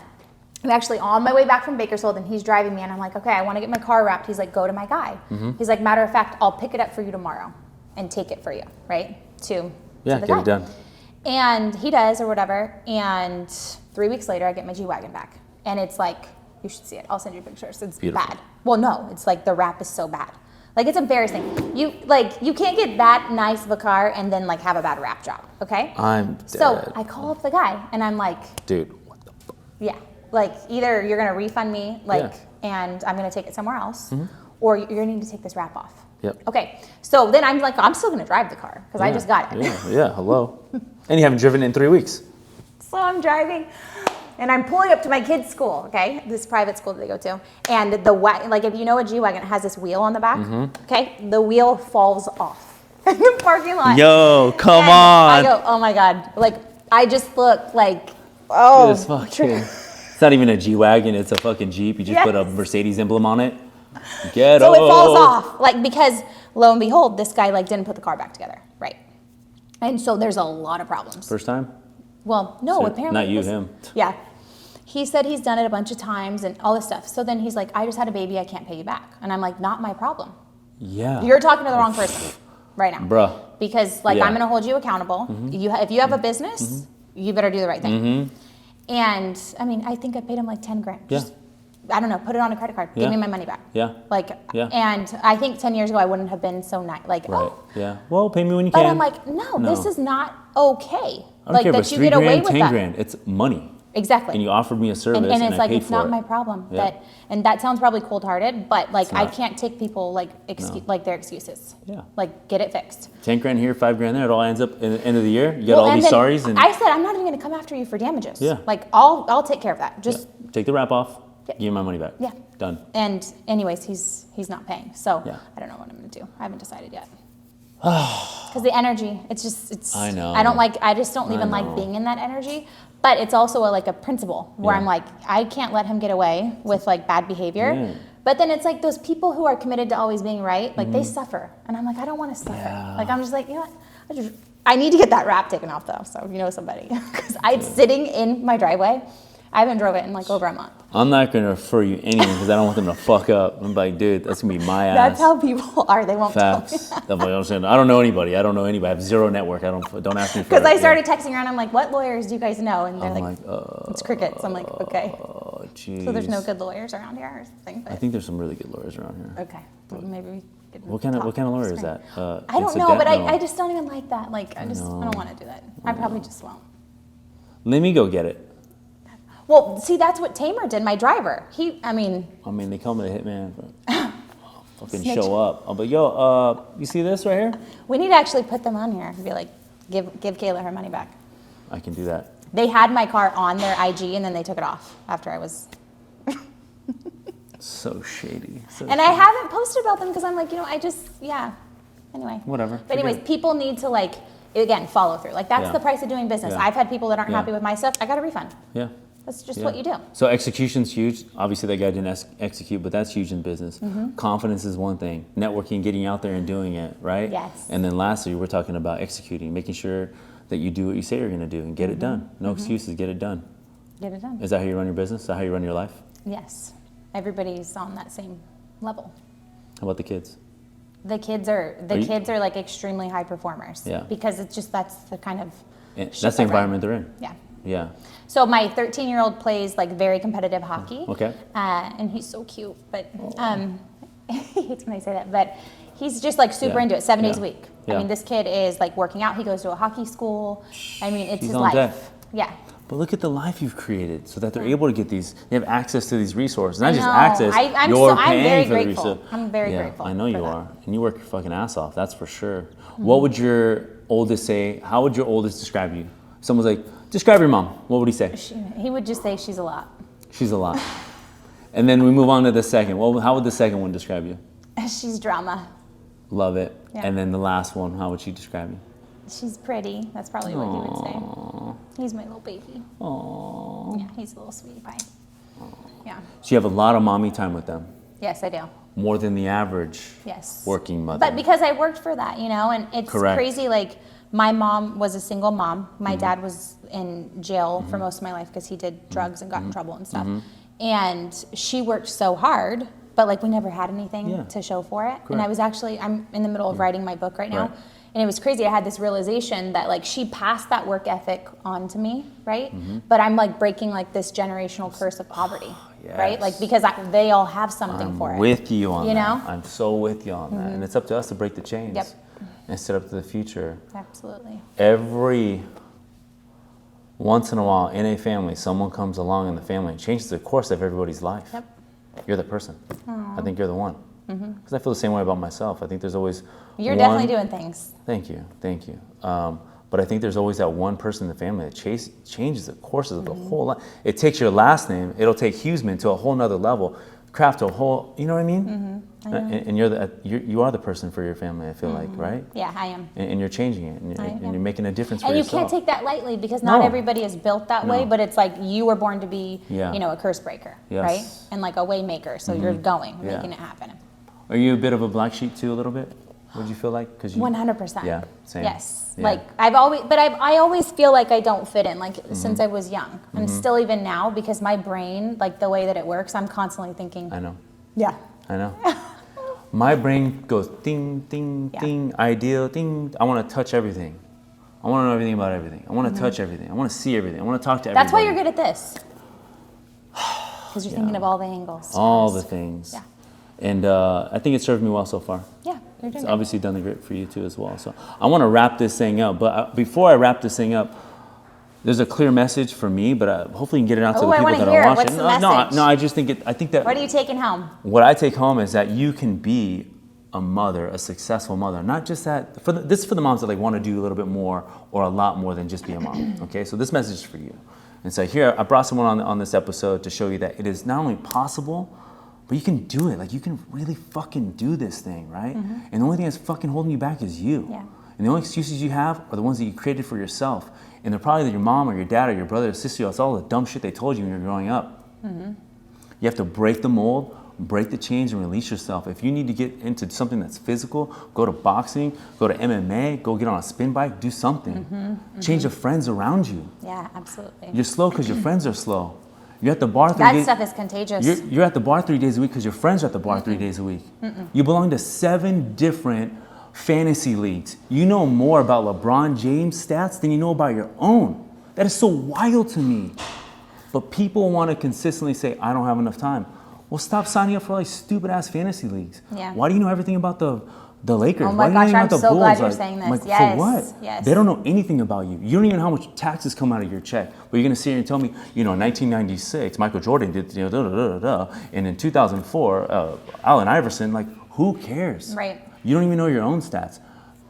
actually on my way back from Bakersfield and he's driving me and I'm like, okay, I want to get my car wrapped. He's like, go to my guy. He's like, matter of fact, I'll pick it up for you tomorrow and take it for you, right? To the get guy. it done. And he does or whatever. And 3 weeks later, I get my G-Wagon back. And it's like, you should see it. I'll send you pictures. It's bad. Well, no, it's like the wrap is so bad. Like, it's embarrassing. You can't get that nice of a car and then like have a bad wrap job, okay? I'm dead. So I call up the guy and I'm like, dude, what the fuck? Yeah, like either you're gonna refund me, and I'm gonna take it somewhere else, or you're gonna need to take this wrap off. Yep. Okay, so then I'm like, I'm still gonna drive the car because I just got it. Hello. And you haven't driven it in 3 weeks. So I'm driving. And I'm pulling up to my kids' school, okay? This private school that they go to. And if you know a G-Wagon, it has this wheel on the back, okay? The wheel falls off in the parking lot. Yo, come on. I go, oh my God. Like, I just look like, it's not even a G-Wagon, it's a fucking Jeep. You just put a Mercedes emblem on it. So it falls off, like, because lo and behold, this guy like didn't put the car back together, right? And so there's a lot of problems. First time? Well, no, apparently. Not you, him. Yeah. He said he's done it a bunch of times and all this stuff. So then he's like, I just had a baby, I can't pay you back. And I'm like, not my problem. Yeah. You're talking to the wrong person right now. Bruh. Because I'm going to hold you accountable. If you have a business, you better do the right thing. And I mean, I think I paid him like 10 grand. Just, I don't know, put it on a credit card. Give me my money back. And I think 10 years ago, I wouldn't have been so nice. Like, well, pay me when you can. But I'm like, no, this is not okay. I don't care if it's 3 grand, 10 grand. It's money. Exactly. And you offered me a service and it's I like, paid it's for not it. my problem. And that sounds probably cold-hearted, but like, I can't take people like their excuses. Yeah. Like, get it fixed. 10 grand here, 5 grand there. It all ends up in the end of the year. You got all these sorries. And I said, I'm not even going to come after you for damages. Yeah. Like, I'll take care of that. Just take the wrap off. Give me my money back. Yeah. Done. And anyways, he's not paying. So I don't know what I'm going to do. I haven't decided yet. Because the energy, I know. I just don't even like being in that energy. But it's also a principle where I'm like, I can't let him get away with like bad behavior. Yeah. But then it's like those people who are committed to always being right, like they suffer. And I'm like, I don't want to suffer. Yeah. Like, I'm just like, you know what? I need to get that wrap taken off though. So you know somebody. Because it's sitting in my driveway. I haven't drove it in like over a month. I'm not going to refer you anyone because I don't want them to fuck up. I'm like, dude, that's going to be my ass. That's how people are. They won't Facts. Tell me. I don't know anybody. I have zero network. Don't ask me for it. Because I started texting around. I'm like, what lawyers do you guys know? And they're like, it's crickets. I'm like, okay. Oh, jeez. So there's no good lawyers around here or something? But I think there's some really good lawyers around here. Okay. Well, maybe we could What kind of lawyer is that? I don't know, but I just don't even like that. Like, I don't want to do that. I probably just won't. Let me go get it. Well, see, that's what Tamer did, my driver. They call me the hitman, but I'll fucking show up. I'll be, yo, you see this right here? We need to actually put them on here and be like, give Cayla her money back. I can do that. They had my car on their IG and then they took it off after I was. So shady. And I haven't posted about them because I'm like, anyway. Whatever. But anyways, people need to like, again, follow through. Like that's the price of doing business. I've had people that aren't happy with my stuff. I got a refund. Yeah. That's just what you do. So execution's huge. Obviously that guy didn't execute, but that's huge in business. Confidence is one thing. Networking, getting out there and doing it, right? Yes. And then lastly, we're talking about executing, making sure that you do what you say you're going to do and get it done. No excuses, get it done. Get it done. Is that how you run your business? Is that how you run your life? Yes. Everybody's on that same level. How about the kids? The kids are like extremely high performers. Yeah. Because it's just that's the kind of that's the environment they're in. Yeah. Yeah. So my 13-year-old plays like very competitive hockey. Okay. And he's so cute, but he hates when I say that, but he's just like super into it 7 days a week. Yeah. I mean, this kid is like working out. He goes to a hockey school. I mean, it's He's his on life. deck. Yeah. But look at the life you've created so that they're able to get these, they have access to these resources. Not I just know. access, I'm paying very for the grateful. resource. I'm very grateful. I know you for that. are. And you work your fucking ass off, that's for sure. What would your oldest say? How would your oldest describe you? Someone's like, describe your mom. What would he say? He would just say she's a lot. She's a lot. And then we move on to the second. Well, how would the second one describe you? She's drama. Love it. Yeah. And then the last one, how would she describe you? She's pretty. That's probably what he would say. He's my little baby. Aww. Yeah, he's a little sweetie pie. Yeah. So you have a lot of mommy time with them. Yes, I do. More than the average Yes. working mother. But because I worked for that, and it's Correct. crazy. Like my mom was a single mom. My dad was in jail for most of my life because he did drugs and got in trouble and stuff. And she worked so hard, but like we never had anything to show for it. And I was I'm in the middle of writing my book right now. Right. And it was crazy. I had this realization that like she passed that work ethic on to me, right? But I'm like breaking like this generational curse of poverty, right? Like because they all have something for it. With you on that. know? I'm so with you on that. And it's up to us to break the chains and set up to the future. Absolutely. Every once in a while in a family, someone comes along in the family and changes the course of everybody's life. Yep. You're the person. I think you're the one. Because I feel the same way about myself. I think there's always You're definitely doing things. Thank you. But I think there's always that one person in the family that changes the courses of the whole life. It takes your last name. It'll take Huseman to a whole nother level. Craft to a whole, you know what I mean? I know. And you are the person for your family, I feel like, right? Yeah, I am. And you're changing it, and you're making a difference for and you yourself. can't take that lightly because not everybody is built that way, but it's like you were born to be, a curse breaker, right? And like a way maker, so you're making it happen. Are you a bit of a black sheep too, a little bit? What do you feel like? 100%. Yeah, same. Yes. Yeah. Like I always feel like I don't fit in, like since I was young. And still even now, because my brain, like the way that it works, I'm constantly thinking. I know. Yeah. I know. My brain goes ding, ding, ding, ideal, ding. I want to touch everything. I want to know everything about everything. I want to touch everything. I want to see everything. I want to talk to everybody. That's why you're good at this. Because you're thinking of all the angles. All the things. Yeah. And I think it served me well so far. Yeah, you're doing It's good. obviously done the great for you too as well. So I want to wrap this thing up. But before I wrap this thing up, there's a clear message for me, but hopefully you can get it out to the I people wanna that hear are it. watching. What's the message? No, I just think I think that What are you taking home? what I take home is that you can be a mother, a successful mother. Not just that. This is for the moms that like want to do a little bit more or a lot more than just be a mom. Okay, so this message is for you. And so here I brought someone on this episode to show you that it is not only possible, but you can do it. Like you can really fucking do this thing, right? And the only thing that's fucking holding you back is you. Yeah. And the only excuses you have are the ones that you created for yourself. And they're probably your mom or your dad or your brother or sister. It's all the dumb shit they told you when you were growing up. You have to break the mold, break the chains, and release yourself. If you need to get into something that's physical, go to boxing, go to MMA, go get on a spin bike, do something. Change the friends around you. Yeah, absolutely. You're slow because your friends are slow. You're at the bar 3 That days. stuff is contagious. You're at the bar 3 days a week because your friends are at the bar 3 days a week. You belong to 7 different fantasy leagues. You know more about LeBron James stats than you know about your own. That is so wild to me. But people want to consistently say, I don't have enough time. Well, stop signing up for like stupid ass fantasy leagues. Yeah. Why do you know everything about the Lakers? Oh my Why do you know gosh, anything I'm about the so Bulls? glad you're saying this. Yes, For what? yes. They don't know anything about you. You don't even know how much taxes come out of your check. But you're going to sit here and tell me, in 1996, Michael Jordan did, and in 2004, Allen Iverson, like, who cares? Right. You don't even know your own stats.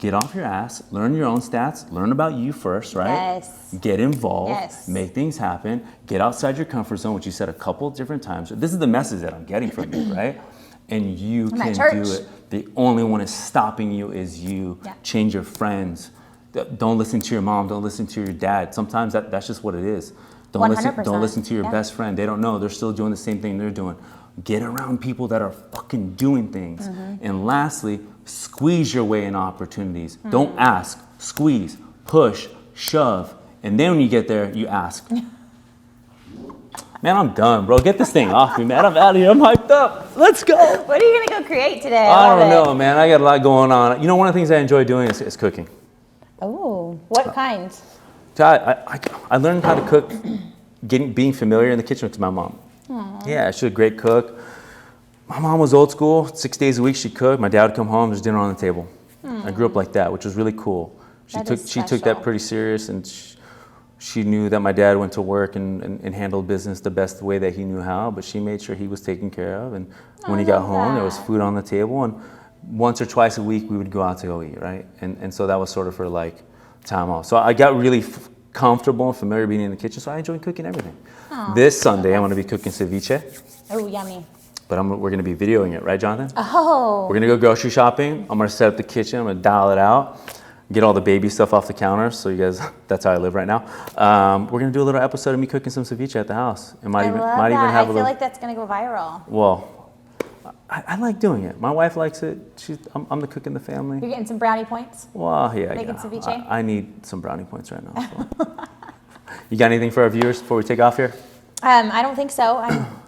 get off your ass, learn your own stats, learn about you first, right? Yes. Get involved, Yes. make things happen, get outside your comfort zone, which you said a couple different times. This is the message that I'm getting from you, right? And you I'm can at church. do it. The only one is stopping you is you. Yeah. Change your friends. Don't listen to your mom. Don't listen to your dad. Sometimes that's just what it is. Don't 100%. listen to your best friend. They don't know. They're still doing the same thing they're doing. Get around people that are fucking doing things. And lastly, squeeze your way in opportunities. Don't ask, squeeze, push, shove. And then when you get there, you ask. Man, I'm done, bro. Get this thing off me, man. I'm out of here. I'm hyped up. Let's go. What are you gonna go create today? I don't know, man. I got a lot going on. You know, one of the things I enjoy doing is cooking. Oh, what kind? So I learned how to cook, being familiar in the kitchen with my mom. Aww. Yeah, she's a great cook. My mom was old school. 6 days a week she cooked. My dad would come home, there's dinner on the table. I grew up like that, which was really cool. She took that pretty serious, and she knew that my dad went to work and handled business the best way that he knew how, but she made sure he was taken care of. And when he got home, there was food on the table, and once or twice a week we would go out to go eat, right? And so that was sort of her like time off. So I got really comfortable and familiar being in the kitchen, so I enjoy cooking everything. Aww. This Sunday I'm going to be cooking ceviche. Oh, yummy. But we're going to be videoing it, right, Jonathan? Oh. We're going to go grocery shopping. I'm going to set up the kitchen. I'm going to dial it out, get all the baby stuff off the counter. So you guys, that's how I live right now. We're going to do a little episode of me cooking some ceviche at the house. It might even have I feel like that's going to go viral. Well, I like doing it. My wife likes it. I'm the cook in the family. You're getting some brownie points? Well, yeah. Making ceviche? I need some brownie points right now. So. You got anything for our viewers before we take off here? I don't think so.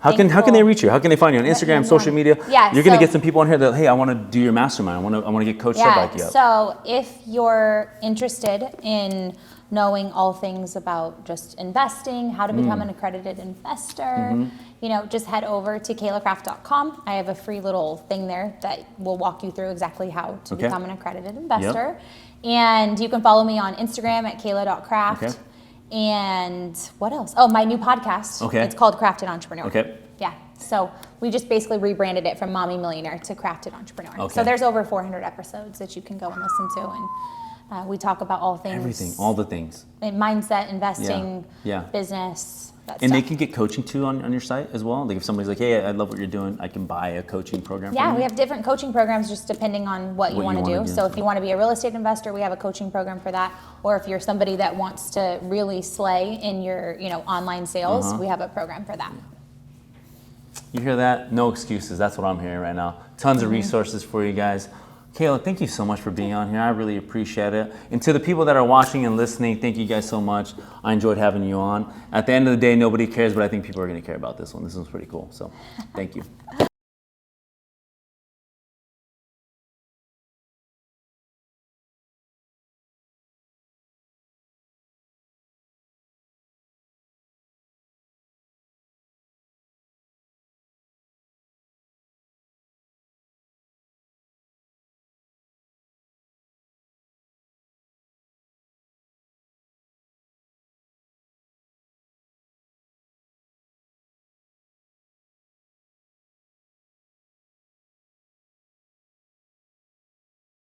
How can they reach you? How can they find you on Instagram, social media? Yeah, you're gonna get some people on here that, hey, I want to do your mastermind. I want to get coached up like you. So if you're interested in knowing all things about just investing, how to become an accredited investor, just head over to caylacraft.com. I have a free little thing there that will walk you through exactly how to become an accredited investor. Yep. And you can follow me on Instagram at cayla.craft. Okay. And what else? Oh, my new podcast. Okay. It's called Crafted Entrepreneur. Okay. Yeah. So we just basically rebranded it from Mommy Millionaire to Crafted Entrepreneur. Okay. So there's over 400 episodes that you can go and listen to, and we talk about all things. Everything, all the things. And mindset, investing, Yeah. business. That And stuff. they can get coaching too on your site as well. Like if somebody's like, hey, I love what you're doing, I can buy a coaching program. Yeah, from you. we have different coaching programs just depending on what you want to do. So if you want to be a real estate investor, we have a coaching program for that. Or if you're somebody that wants to really slay in your, online sales, we have a program for that. You hear that? No excuses. That's what I'm hearing right now. Tons of resources for you guys. Cayla, thank you so much for being on here. I really appreciate it. And to the people that are watching and listening, thank you guys so much. I enjoyed having you on. At the end of the day, nobody cares, but I think people are going to care about this one. This one's pretty cool. So thank you.